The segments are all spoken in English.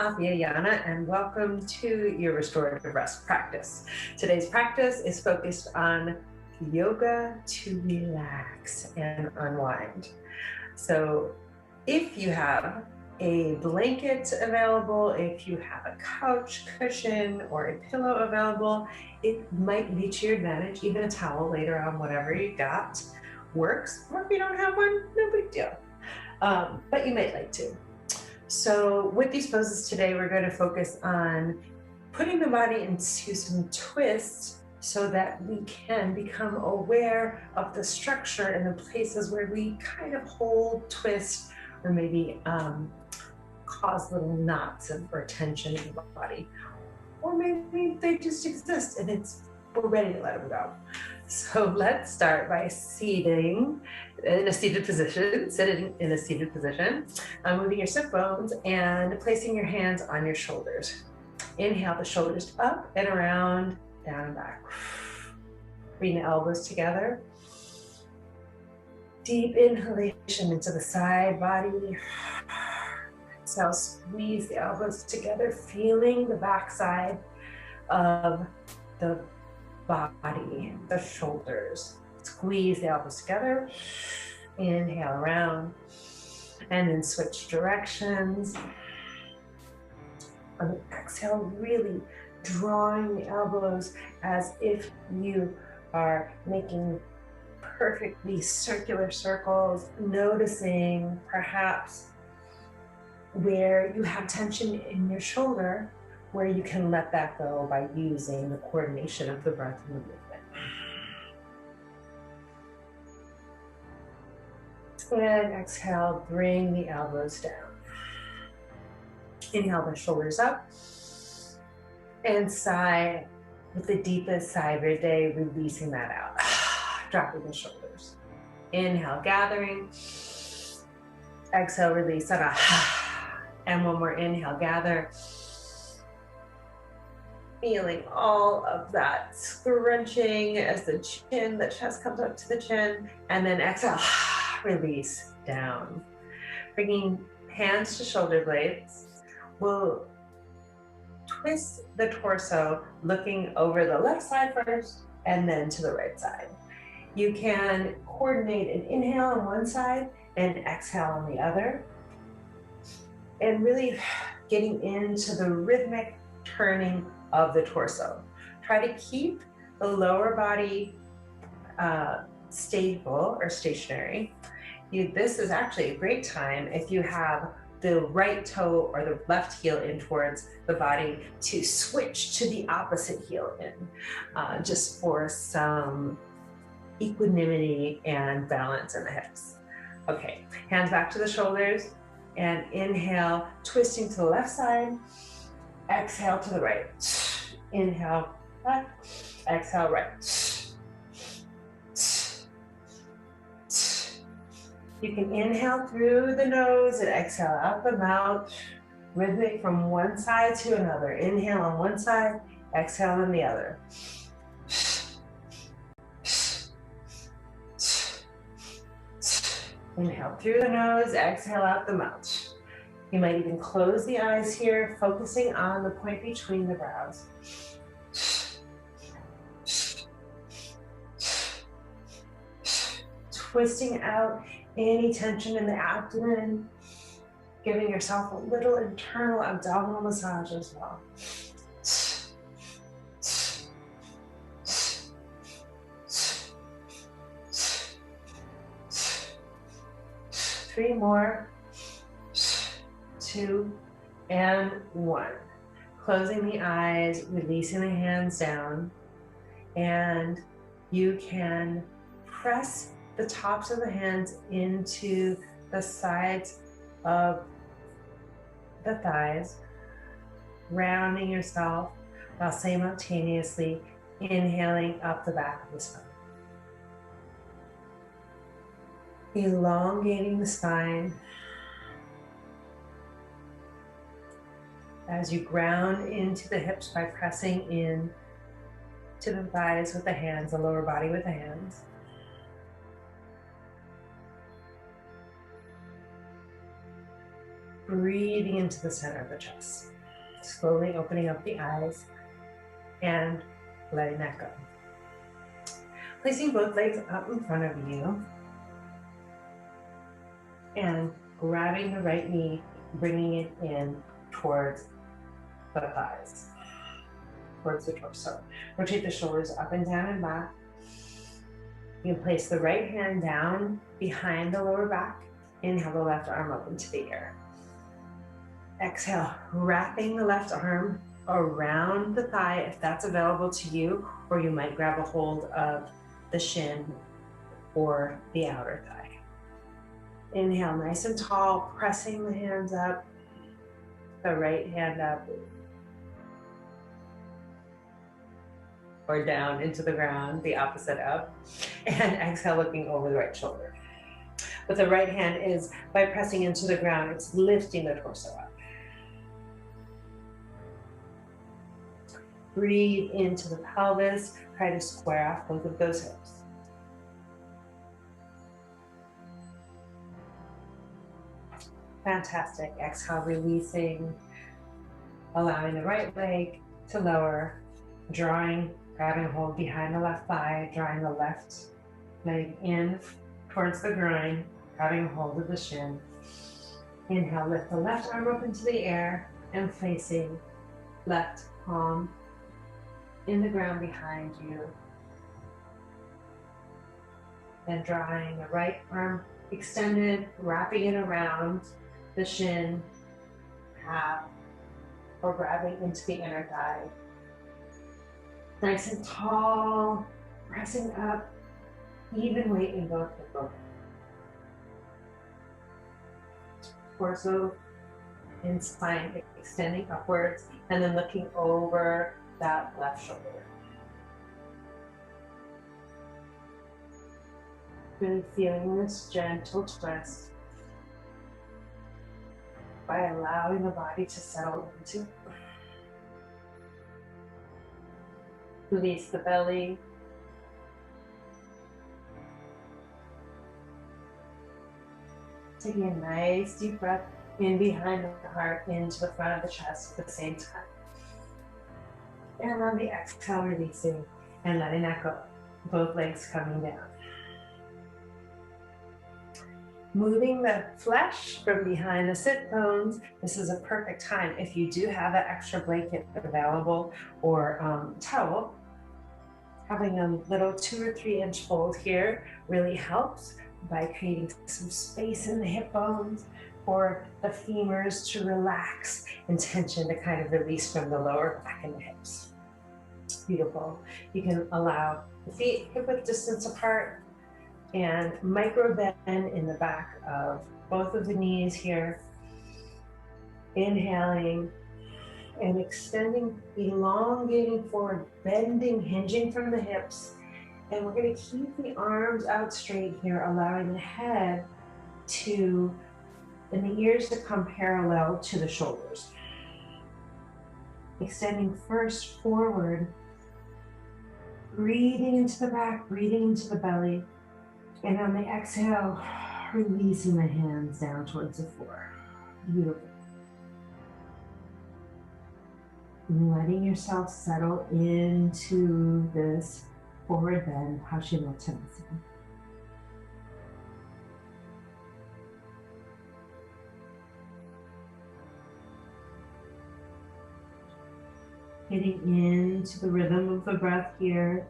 Althea Yana, and welcome to your Restorative Rest practice. Today's practice is focused on yoga to relax and unwind. So if you have a blanket available, if you have a couch cushion or a pillow available, it might be to your advantage. Even a towel later on, whatever you got works. Or if you don't have one, no big deal. But you might like to. So with these poses today, we're going to focus on putting the body into some twists so that we can become aware of the structure and the places where we kind of hold, twist, or maybe cause little knots or tension in the body. Or maybe they just exist and we're ready to let them go. So let's start by sitting in a seated position, moving your sit bones and placing your hands on your shoulders. Inhale the shoulders up and around, down and back. Bring the elbows together. Deep inhalation into the side body. Exhale, squeeze the elbows together, feeling the backside of the body, the shoulders. Squeeze the elbows together. Inhale around, and then switch directions. On the exhale, really drawing the elbows as if you are making perfectly circular circles, noticing perhaps where you have tension in your shoulder, where you can let that go by using the coordination of the breath and the movement. And exhale, bring the elbows down. Inhale the shoulders up and sigh with the deepest sigh of your day, releasing that out. Dropping the shoulders. Inhale, gathering. Exhale, release. And one more inhale, gather. Feeling all of that scrunching as the chest comes up to the chin, and then exhale, release down. Bringing hands to shoulder blades. We'll twist the torso, looking over the left side first, and then to the right side. You can coordinate an inhale on one side and exhale on the other, and really getting into the rhythmic turning of the torso. Try to keep the lower body stable or stationary. This is actually a great time if you have the right toe or the left heel in towards the body to switch to the opposite heel in, just for some equanimity and balance in the hips. Okay, hands back to the shoulders and inhale, twisting to the left side. Exhale to the right. Inhale, left. Exhale, right. You can inhale through the nose and exhale out the mouth. Rhythmic from one side to another. Inhale on one side, exhale on the other. Inhale through the nose, exhale out the mouth. You might even close the eyes here, focusing on the point between the brows. Twisting out any tension in the abdomen, giving yourself a little internal abdominal massage as well. 3 more. 2 and 1. Closing the eyes, releasing the hands down, and you can press the tops of the hands into the sides of the thighs, rounding yourself while simultaneously inhaling up the back of the spine. Elongating the spine as you ground into the hips by pressing in to the thighs with the hands, the lower body with the hands. Breathing into the center of the chest. slowly opening up the eyes and letting that go. Placing both legs up in front of you and grabbing the right knee, bringing it in towards the thighs, towards the torso. Rotate the shoulders up and down and back. You can place the right hand down behind the lower back. Inhale the left arm up into the air. Exhale, wrapping the left arm around the thigh if that's available to you, or you might grab a hold of the shin or the outer thigh. Inhale, nice and tall, pressing the hands up, the right hand up or down into the ground, the opposite up, and exhale, looking over the right shoulder. But the right hand is, by pressing into the ground, it's lifting the torso up. Breathe into the pelvis, try to square off both of those hips. Fantastic. Exhale, releasing, allowing the right leg to lower, grabbing a hold behind the left thigh, drawing the left leg in towards the groin, grabbing a hold of the shin. Inhale, lift the left arm up into the air and placing left palm in the ground behind you. Then drawing the right arm extended, wrapping it around the shin, calf, or grabbing into the inner thigh. Nice and tall, pressing up, even weight in both hip bones. Torso and spine extending upwards, and then looking over that left shoulder. Really feeling this gentle twist by allowing the body to settle into. Release the belly. Taking a nice deep breath in behind the heart, into the front of the chest at the same time. And on the exhale, releasing and letting that go. Both legs coming down. Moving the flesh from behind the sit bones. This is a perfect time if you do have an extra blanket available or towel. Having a little 2 or 3 inch fold here really helps by creating some space in the hip bones for the femurs to relax and tension to kind of release from the lower back and the hips. Beautiful. You can allow the feet hip width distance apart and micro bend in the back of both of the knees here. Inhaling and extending, elongating forward, bending, hinging from the hips. And we're going to keep the arms out straight here, allowing the head to, and the ears to come parallel to the shoulders. Extending first forward, breathing into the back, breathing into the belly. And on the exhale, releasing the hands down towards the floor. Beautiful. And letting yourself settle into this forward bend, Paschimottanasana. Getting into the rhythm of the breath here.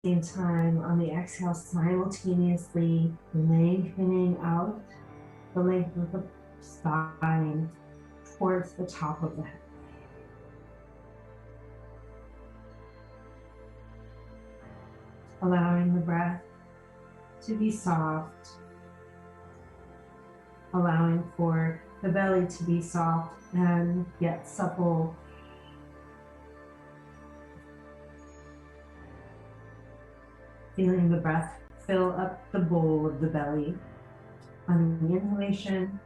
Same time on the exhale, simultaneously lengthening out the length of the spine towards the top of the head. Allowing the breath to be soft, allowing for the belly to be soft and yet supple. Feeling the breath fill up the bowl of the belly. On the inhalation,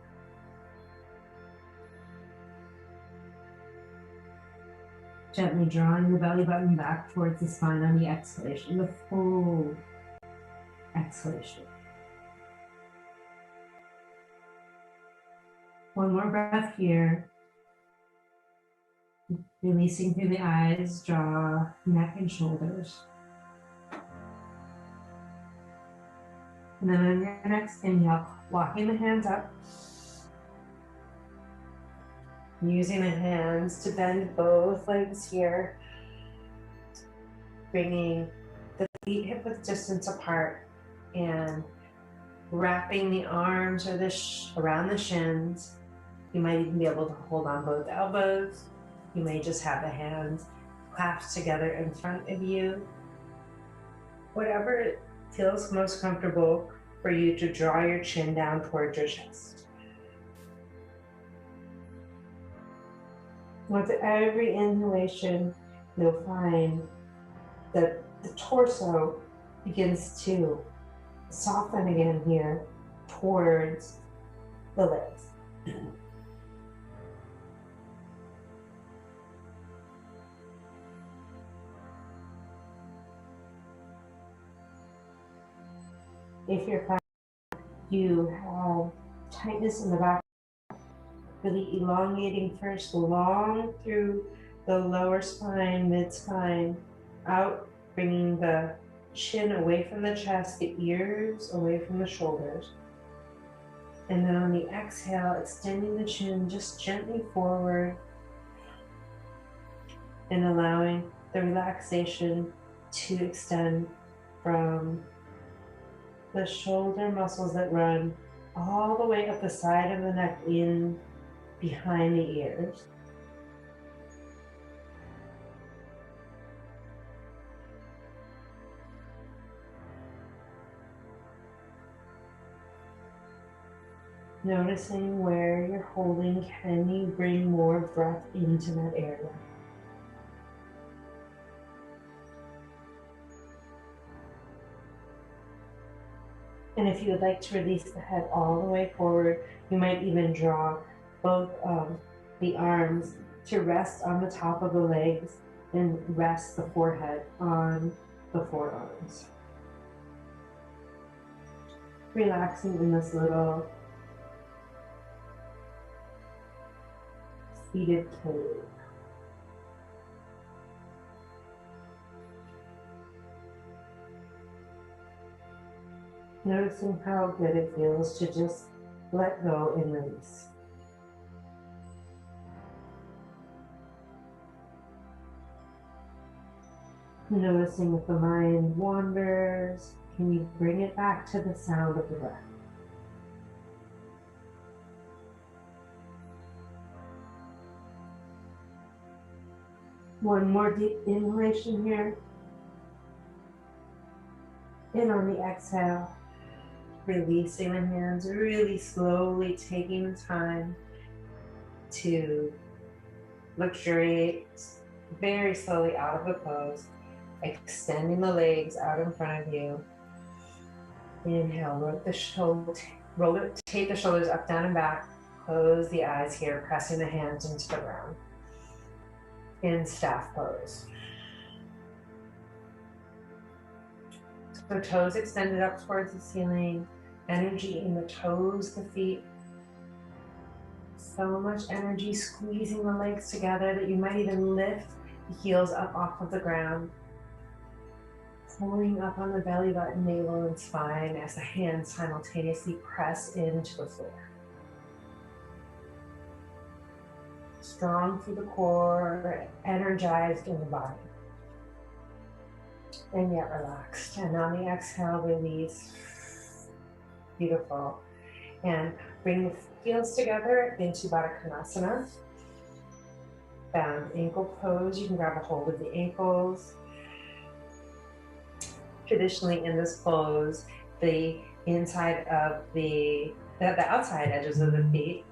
gently drawing the belly button back towards the spine. On the exhalation, the full exhalation. One more breath here. Releasing through the eyes, jaw, neck, and shoulders. And then on your next inhale, walking the hands up. Using the hands to bend both legs here. Bringing the feet hip width distance apart and wrapping the arms or around the shins. You might even be able to hold on both elbows. You may just have the hands clasped together in front of you. Whatever feels most comfortable for you to draw your chin down towards your chest. With every inhalation, you'll find that the torso begins to soften again here towards the legs. If you're finding you have tightness in the back, really elongating first long through the lower spine, mid-spine, out, bringing the chin away from the chest, the ears away from the shoulders. And then on the exhale, extending the chin just gently forward and allowing the relaxation to extend from the shoulder muscles that run all the way up the side of the neck in behind the ears. Noticing where you're holding, can you bring more breath into that area? And if you would like to release the head all the way forward, you might even draw both of the arms to rest on the top of the legs and rest the forehead on the forearms. Relaxing in this little seated cave. Noticing how good it feels to just let go and release. Noticing if the mind wanders, can you bring it back to the sound of the breath? One more deep inhalation here. And on the exhale, releasing the hands, really slowly taking the time to luxuriate very slowly out of the pose, extending the legs out in front of you. Inhale, rotate the shoulders up, down, and back. Close the eyes here, pressing the hands into the ground. In staff pose. So toes extended up towards the ceiling, energy in the toes, the feet. So much energy squeezing the legs together that you might even lift the heels up off of the ground. Pulling up on the belly button, navel, and spine as the hands simultaneously press into the floor. Strong through the core, energized in the body. and yet relaxed. And on the exhale, release. Beautiful. And bring the heels together into Baddha Konasana. Bound ankle pose. You can grab a hold of the ankles. Traditionally in this pose, the inside of the outside edges of the feet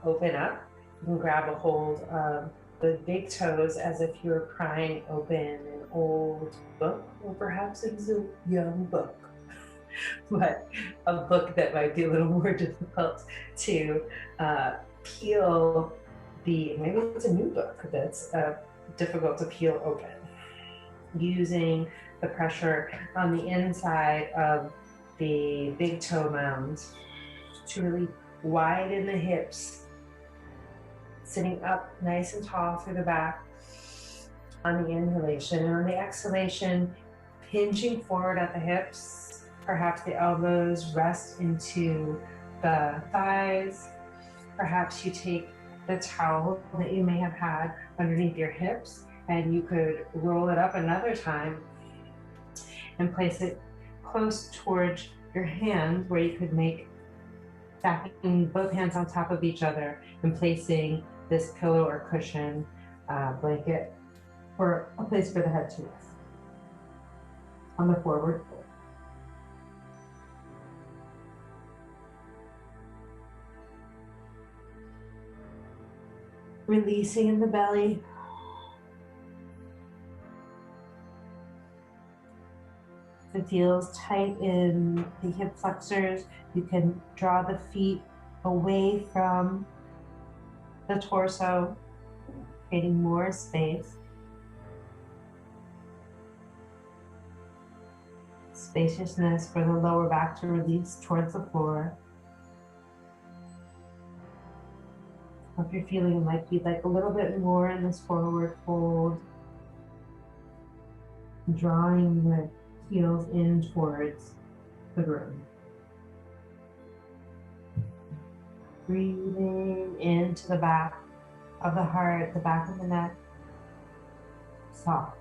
open up. You can grab a hold of the big toes as if you were prying open an old book, or perhaps it is a young book, but a book that might be a little more difficult to peel. Maybe it's a new book that's difficult to peel open. Using the pressure on the inside of the big toe mounds to really widen the hips, sitting up nice and tall through the back on the inhalation, and on the exhalation, hinging forward at the hips. Perhaps the elbows rest into the thighs. Perhaps you take the towel that you may have had underneath your hips and you could roll it up another time and place it close towards your hands, where you could make stacking both hands on top of each other and placing this pillow or cushion, blanket, or a place for the head to rest on the forward fold. Releasing in the belly. If it feels tight in the hip flexors, you can draw the feet away from the torso, creating more space. Spaciousness for the lower back to release towards the floor. If you're feeling like you'd like a little bit more in this forward fold, drawing the heels in towards the groin. Breathing into the back of the heart, the back of the neck, soft.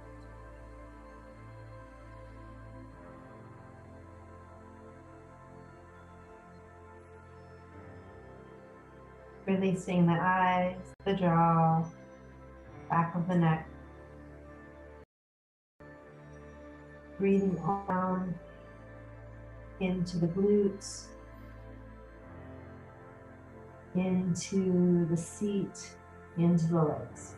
Releasing the eyes, the jaw, back of the neck. Breathing down into the glutes, into the seat, into the legs.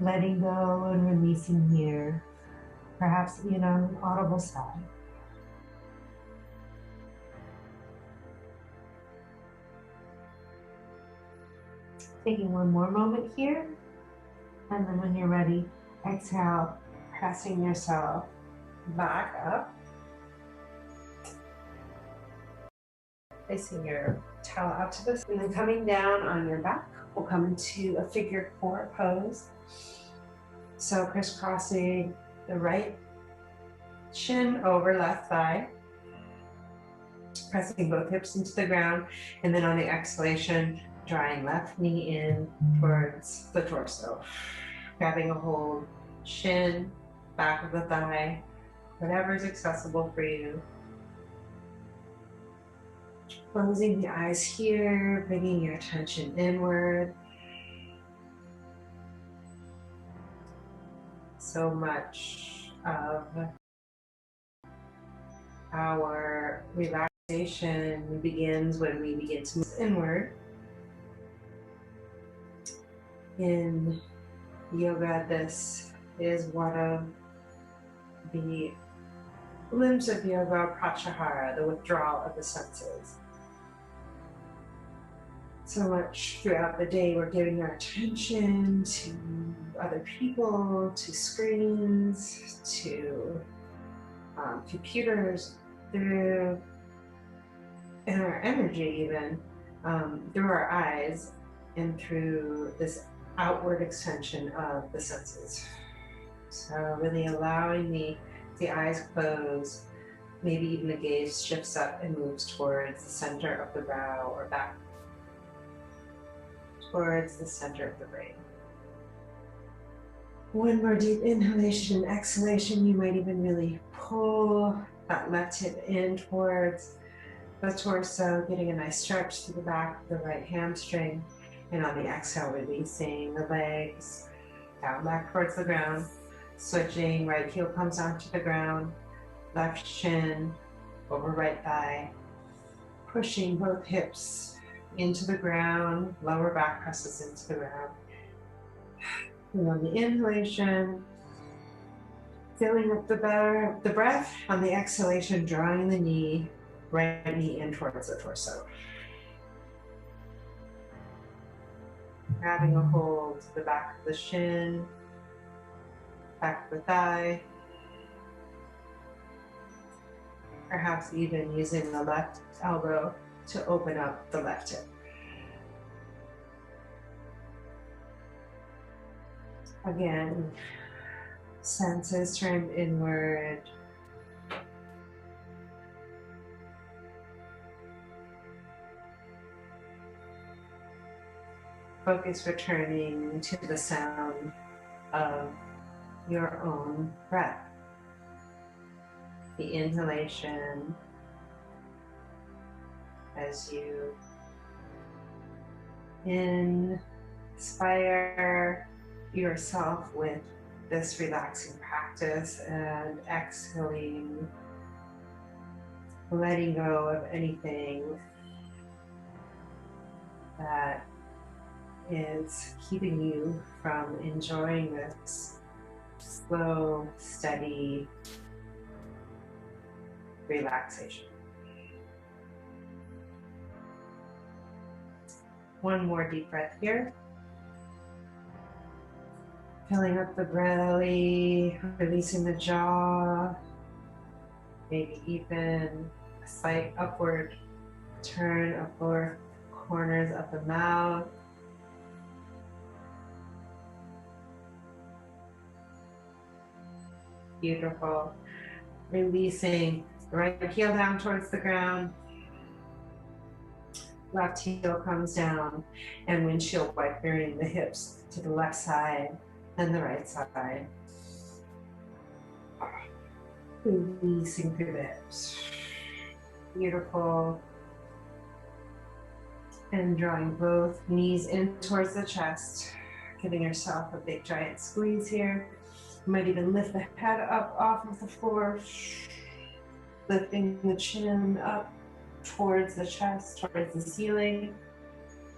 Letting go and releasing here, perhaps even on an audible sigh. Taking one more moment here, and then when you're ready, exhale, pressing yourself back up. Placing your towel out to this, and then coming down on your back, we'll come into a figure 4 pose. So crisscrossing the right shin over left thigh, pressing both hips into the ground, and then on the exhalation, drawing left knee in towards the torso. Grabbing a hold, shin, back of the thigh, whatever is accessible for you. Closing the eyes here, bringing your attention inward. So much of our relaxation begins when we begin to move inward. In yoga, this is one of the limbs of yoga, pratyahara, the withdrawal of the senses. So much throughout the day, we're giving our attention to other people, to screens, to computers, and our energy even, through our eyes and through this outward extension of the senses. So really allowing the eyes closed, maybe even the gaze shifts up and moves towards the center of the brow or back towards the center of the brain. One more deep inhalation and exhalation. You might even really pull that left hip in towards the torso, getting a nice stretch to the back of the right hamstring. And on the exhale, releasing the legs down back towards the ground. Switching, right heel comes onto the ground, left shin over right thigh. Pushing both hips into the ground, lower back presses into the ground. And on the inhalation, filling up the breath. On the exhalation, drawing the knee, right knee in towards the torso. Grabbing a hold to the back of the shin, back of the thigh. Perhaps even using the left elbow to open up the left hip. Again, senses turned inward. Focus returning to the sound of your own breath. The inhalation as you inspire yourself with this relaxing practice, and exhaling, letting go of anything that is keeping you from enjoying this slow, steady relaxation. One more deep breath here. Filling up the belly, releasing the jaw, maybe even a slight upward turn of lower corners of the mouth. Beautiful. Releasing the right heel down towards the ground. Left heel comes down, and windshield wipering the hips to the left side and the right side. Releasing through the hips. Beautiful. And drawing both knees in towards the chest, giving yourself a big giant squeeze here. You might even lift the head up off of the floor, lifting the chin up towards the chest, towards the ceiling,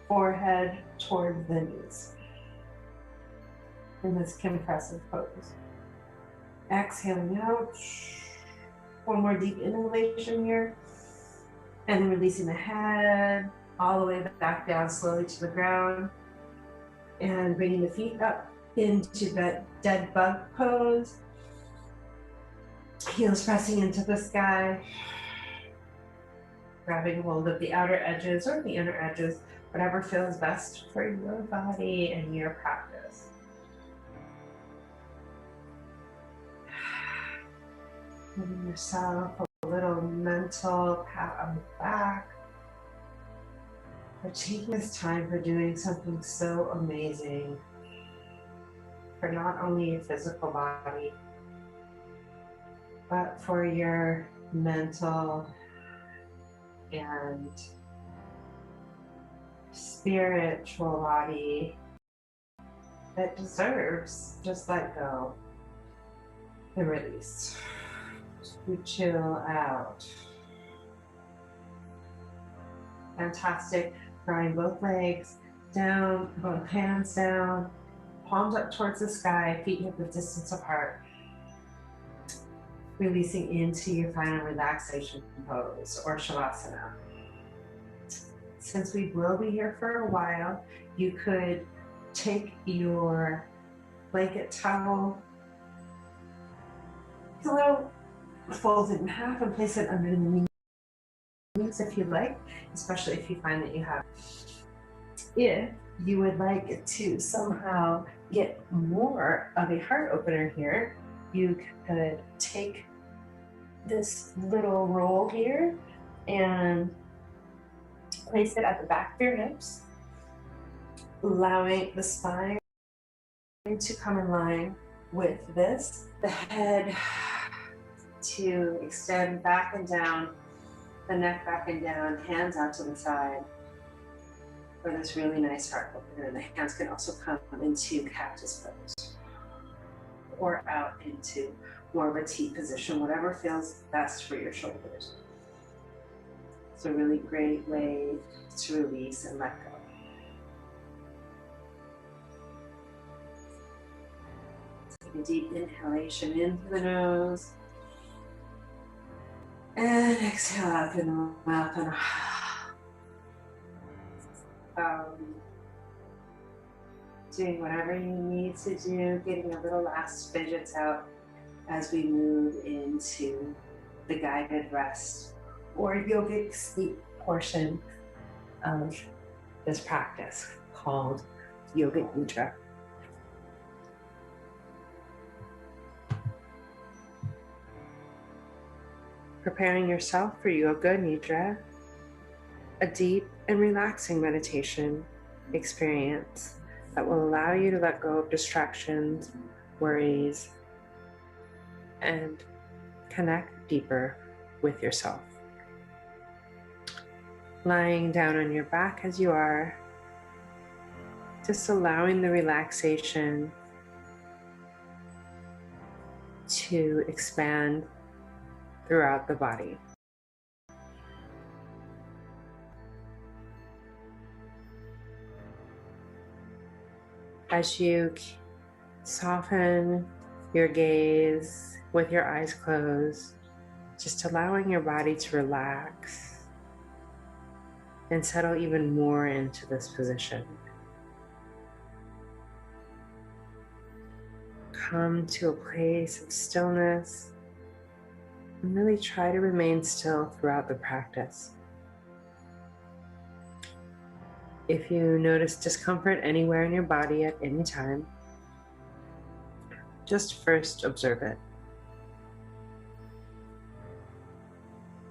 forehead towards the knees in this compressive pose. Exhaling out. One more deep inhalation here, and then releasing the head all the way back down slowly to the ground, and bringing the feet up into that dead bug pose. Heels pressing into the sky, grabbing hold of the outer edges or the inner edges, whatever feels best for your body and your practice. Giving yourself a little mental pat on the back for taking this time for doing something so amazing for not only your physical body, but for your mental and spiritual body that deserves just let go and release. To chill out. Fantastic. Drawing both legs down, both hands down, palms up towards the sky, feet hip width distance apart. Releasing into your final relaxation pose or shavasana. Since we will be here for a while, you could take your blanket towel, pillow, fold it in half and place it under the knees if you like, especially if you find that you have. If you would like to somehow get more of a heart opener here, you could take this little roll here and place it at the back of your hips. allowing the spine to come in line with this, the head to extend back and down, the neck back and down, hands out to the side for this really nice heart opener. And the hands can also come into cactus pose or out into more of a T position, whatever feels best for your shoulders. It's a really great way to release and let go. Take a deep inhalation in through the nose. And exhale out through the mouth. And doing whatever you need to do, getting a little last fidgets out as we move into the guided rest or yogic sleep portion of this practice called yoga nidra. Preparing yourself for yoga nidra, a deep and relaxing meditation experience that will allow you to let go of distractions, worries, and connect deeper with yourself. Lying down on your back as you are, just allowing the relaxation to expand throughout the body. As you soften your gaze with your eyes closed, just allowing your body to relax and settle even more into this position. Come to a place of stillness and really try to remain still throughout the practice. If you notice discomfort anywhere in your body at any time, just first observe it.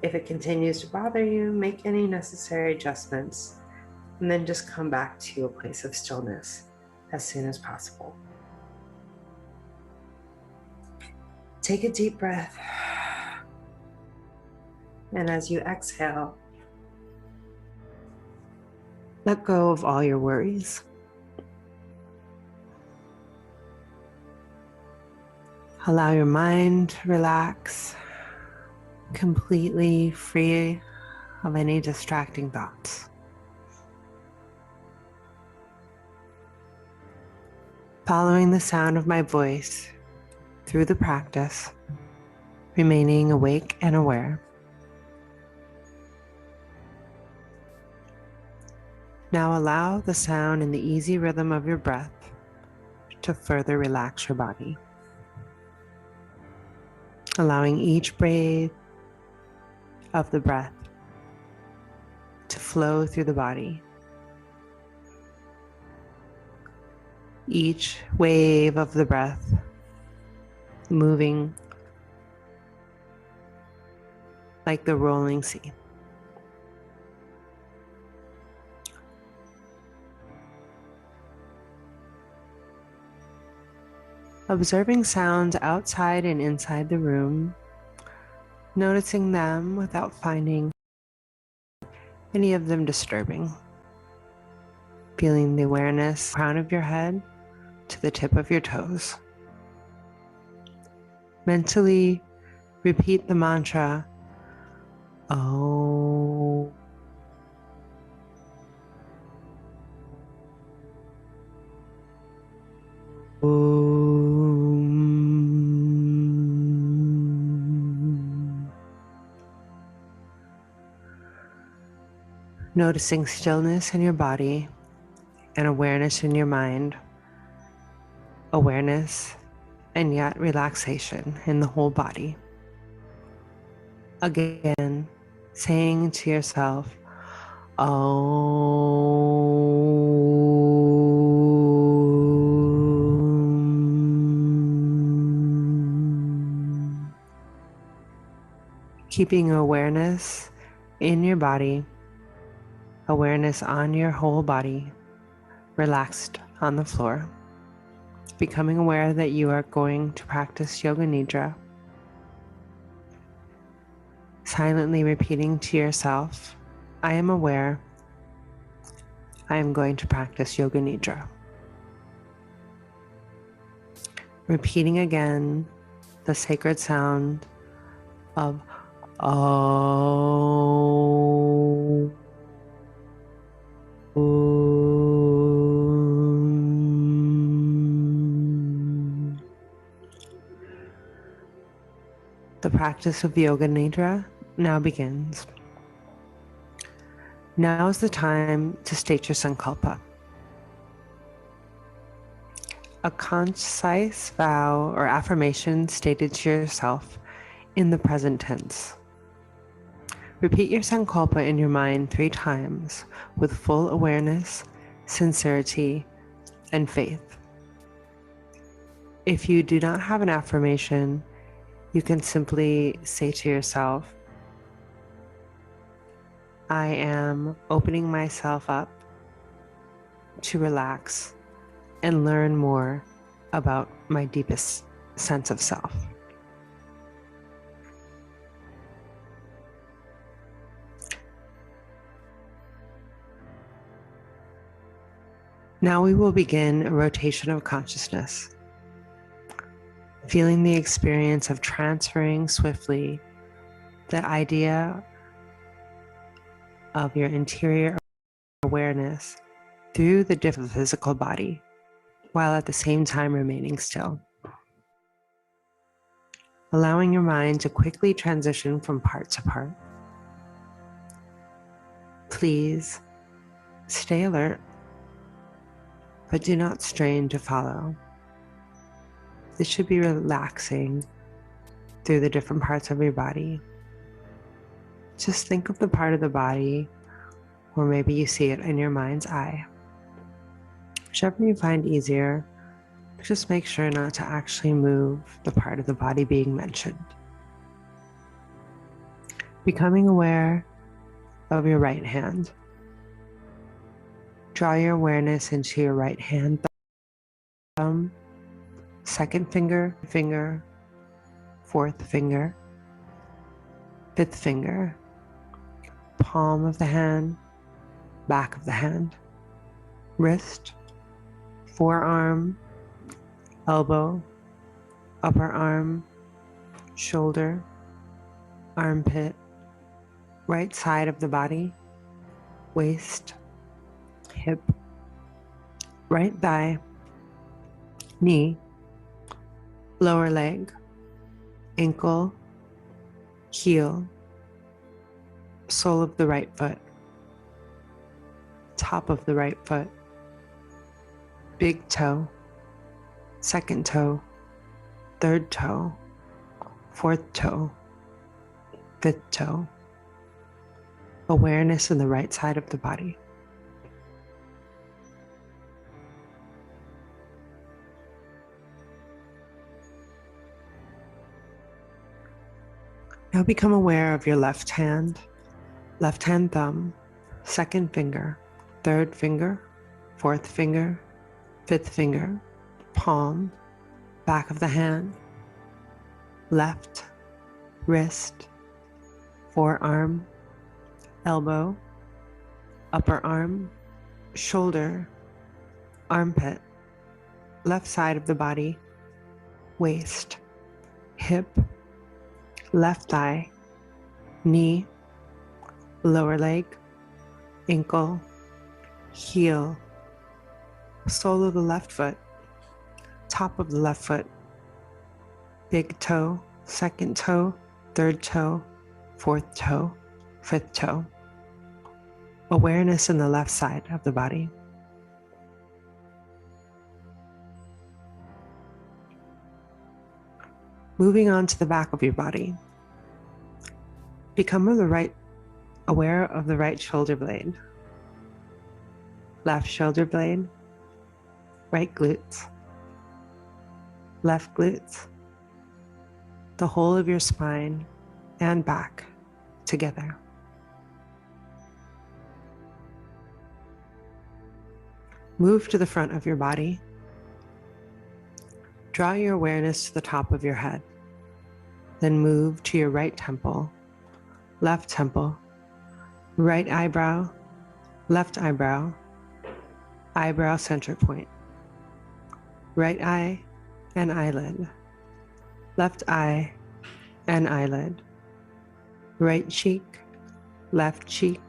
If it continues to bother you, make any necessary adjustments, and then just come back to a place of stillness as soon as possible. Take a deep breath, and as you exhale, let go of all your worries. Allow your mind to relax, completely free of any distracting thoughts. Following the sound of my voice through the practice, remaining awake and aware. Now allow the sound and the easy rhythm of your breath to further relax your body. Allowing each breath of the breath to flow through the body. Each wave of the breath moving like the rolling sea. Observing sounds outside and inside the room, noticing them without finding any of them disturbing. Feeling the awareness from the crown of your head to the tip of your toes. Mentally repeat the mantra, "Oh." Noticing stillness in your body and awareness in your mind, awareness and yet relaxation in the whole body. Again, saying to yourself, "Om." Keeping awareness in your body, awareness on your whole body, relaxed on the floor, becoming aware that you are going to practice Yoga Nidra, silently repeating to yourself, I am aware I am going to practice Yoga Nidra. Repeating again the sacred sound of Om. The practice of Yoga Nidra now begins. Now is the time to state your sankalpa. A concise vow or affirmation stated to yourself in the present tense. Repeat your sankalpa in your mind 3 times with full awareness, sincerity, and faith. If you do not have an affirmation, you can simply say to yourself, I am opening myself up to relax and learn more about my deepest sense of self. Now we will begin a rotation of consciousness, feeling the experience of transferring swiftly the idea of your interior awareness through the different physical body, while at the same time remaining still. Allowing your mind to quickly transition from part to part. Please stay alert, but do not strain to follow. This should be relaxing through the different parts of your body. Just think of the part of the body, or maybe you see it in your mind's eye. Whichever you find easier, just make sure not to actually move the part of the body being mentioned. Becoming aware of your right hand. Draw your awareness into your right hand thumb, second finger, fourth finger, fifth finger, palm of the hand, back of the hand, wrist, forearm, elbow, upper arm, shoulder, armpit, right side of the body, waist, hip, right thigh, knee, lower leg, ankle, heel, sole of the right foot, top of the right foot, big toe, second toe, third toe, fourth toe, fifth toe. Awareness in the right side of the body. Now become aware of your left hand thumb, second finger, third finger, fourth finger, fifth finger, palm, back of the hand, left, wrist, forearm, elbow, upper arm, shoulder, armpit, left side of the body, waist, hip, left thigh, knee, lower leg, ankle, heel, sole of the left foot, top of the left foot, big toe, second toe, third toe, fourth toe, fifth toe. Awareness in the left side of the body. Moving on to the back of your body. Become aware of the right shoulder blade, left shoulder blade, right glutes, left glutes, the whole of your spine and back together. Move to the front of your body. Draw your awareness to the top of your head. Then move to your right temple, left temple, right eyebrow, left eyebrow, eyebrow center point, right eye and eyelid, left eye and eyelid, right cheek, left cheek,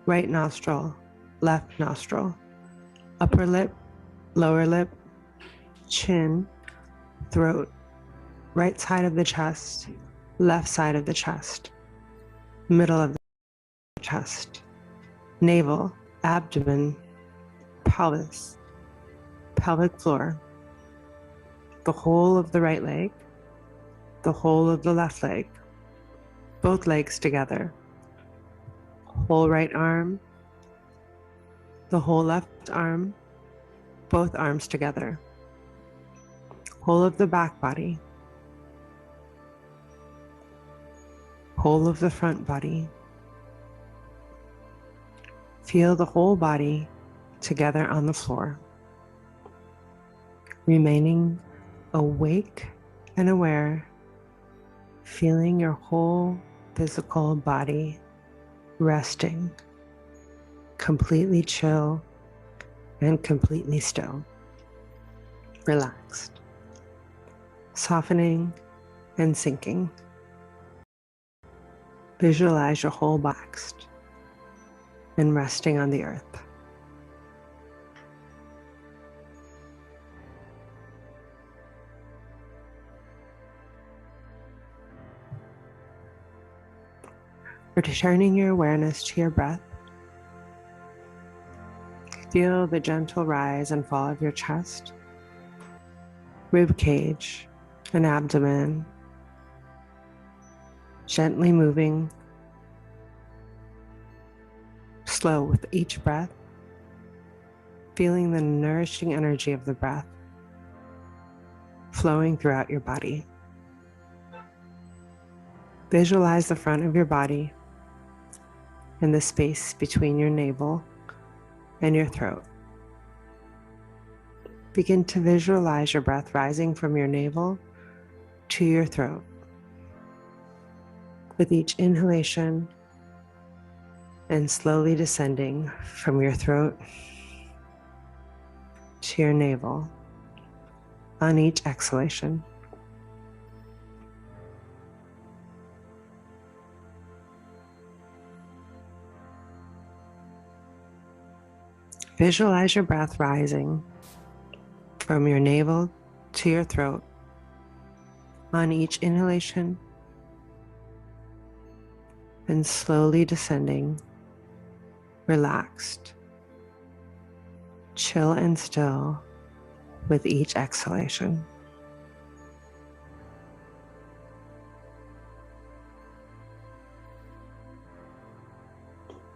right nostril, left nostril, upper lip, lower lip, chin, throat, right side of the chest, left side of the chest, middle of the chest, navel, abdomen, pelvis, pelvic floor, the whole of the right leg, the whole of the left leg, both legs together, whole right arm, the whole left arm, both arms together, whole of the back body, whole of the front body. Feel the whole body together on the floor, remaining awake and aware, feeling your whole physical body resting, completely chill and completely still, relaxed, softening and sinking. Visualize your whole body relaxed and resting on the earth. Returning your awareness to your breath, feel the gentle rise and fall of your chest, rib cage, and abdomen, gently moving, slow with each breath, feeling the nourishing energy of the breath flowing throughout your body. Visualize the front of your body and the space between your navel and your throat. Begin to visualize your breath rising from your navel to your throat. With each inhalation and slowly descending from your throat to your navel on each exhalation. Visualize your breath rising from your navel to your throat on each inhalation and slowly descending, relaxed, chill and still with each exhalation.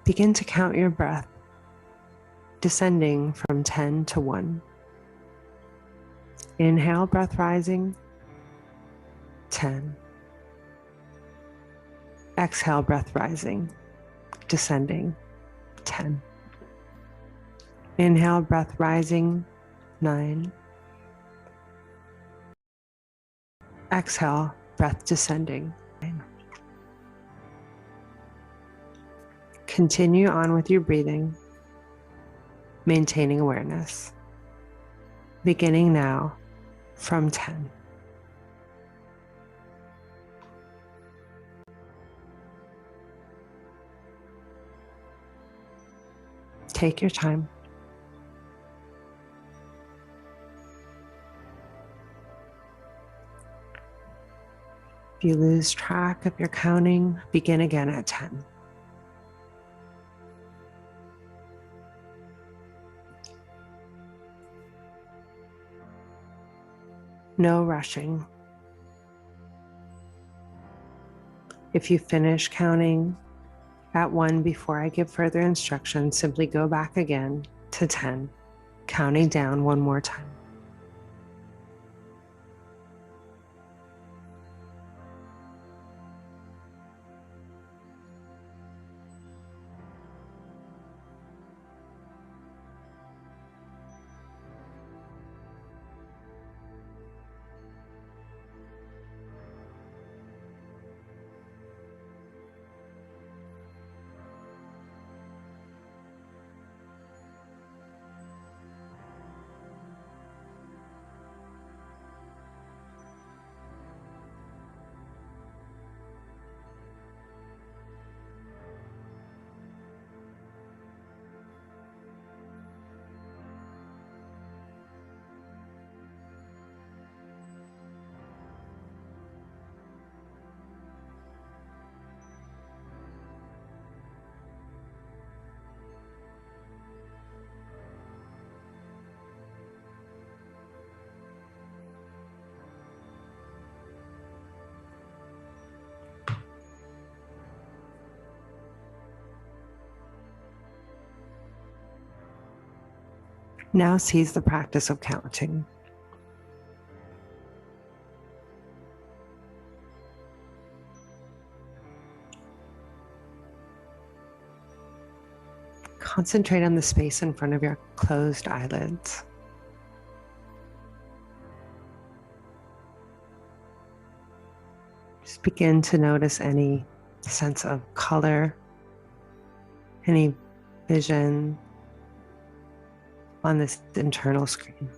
Begin to count your breath, descending from 10 to 1. Inhale, breath rising, 10. Exhale, breath rising, descending, 10. Inhale, breath rising, 9. Exhale, breath descending, 9. Continue on with your breathing, maintaining awareness. Beginning now from 10. Take your time. If you lose track of your counting, begin again at 10. No rushing. If you finish counting at 1 before I give further instructions, simply go back again to 10, counting down one more time. Now seize the practice of counting. Concentrate on the space in front of your closed eyelids. Just begin to notice any sense of color, any vision on this internal screen.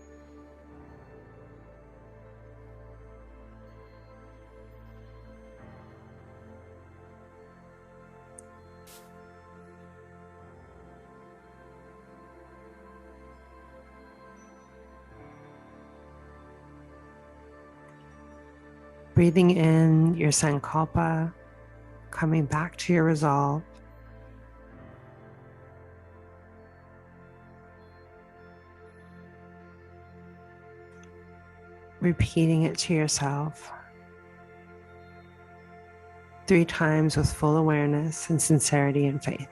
Breathing in your sankalpa, coming back to your resolve. Repeating it to yourself 3 times with full awareness and sincerity and faith.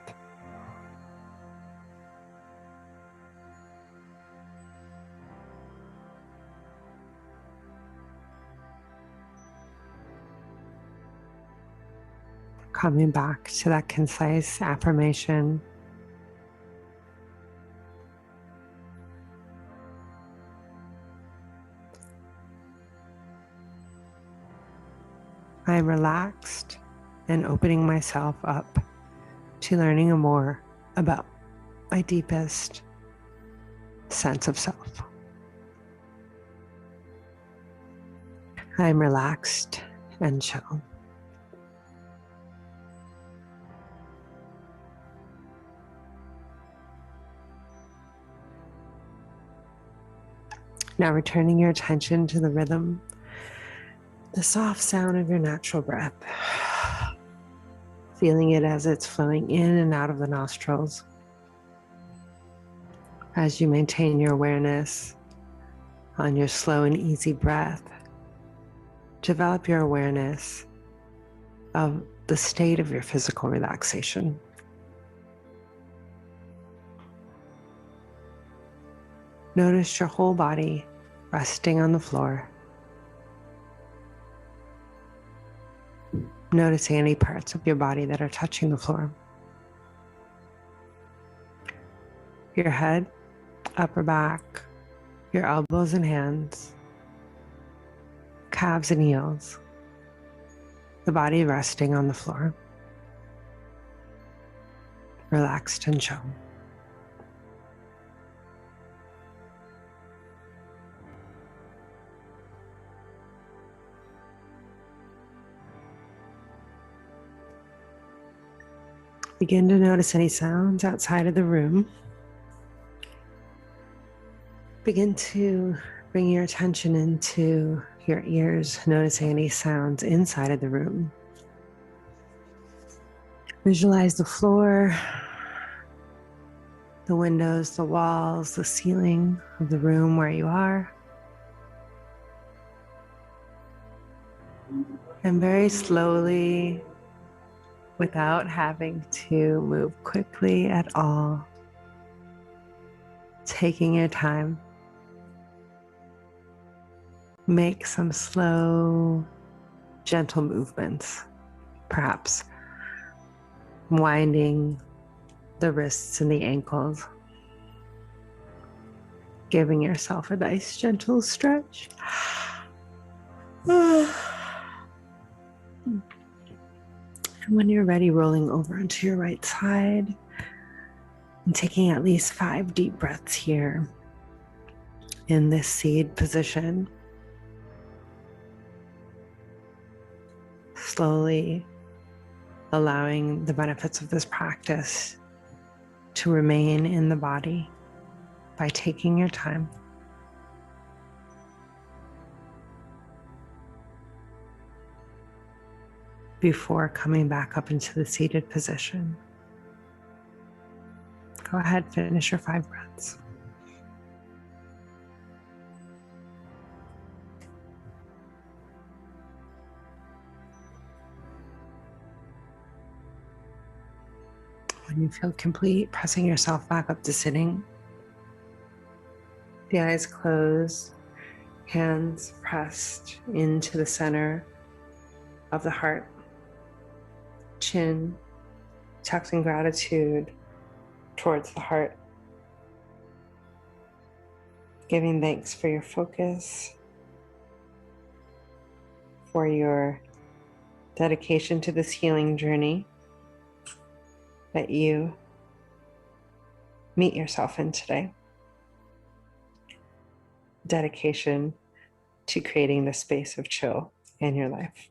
Coming back to that concise affirmation. I am relaxed and opening myself up to learning more about my deepest sense of self. I am relaxed and chill. Now returning your attention to the rhythm, the soft sound of your natural breath. Feeling it as it's flowing in and out of the nostrils. As you maintain your awareness on your slow and easy breath, develop your awareness of the state of your physical relaxation. Notice your whole body resting on the floor. Noticing any parts of your body that are touching the floor. Your head, upper back, your elbows and hands, calves and heels, the body resting on the floor, relaxed and chill. Begin to notice any sounds outside of the room. Begin to bring your attention into your ears, noticing any sounds inside of the room. Visualize the floor, the windows, the walls, the ceiling of the room where you are. And very slowly, without having to move quickly at all, taking your time, make some slow, gentle movements, perhaps winding the wrists and the ankles, giving yourself a nice gentle stretch. And when you're ready, rolling over onto your right side and taking at least 5 deep breaths here in this seed position. Slowly allowing the benefits of this practice to remain in the body by taking your time. Before coming back up into the seated position. Go ahead, finish your 5 breaths. When you feel complete, pressing yourself back up to sitting. the eyes closed, hands pressed into the center of the heart, chin tucked in gratitude towards the heart, giving thanks for your focus, for your dedication to this healing journey that you meet yourself in today. Dedication to creating the space of chill in your life.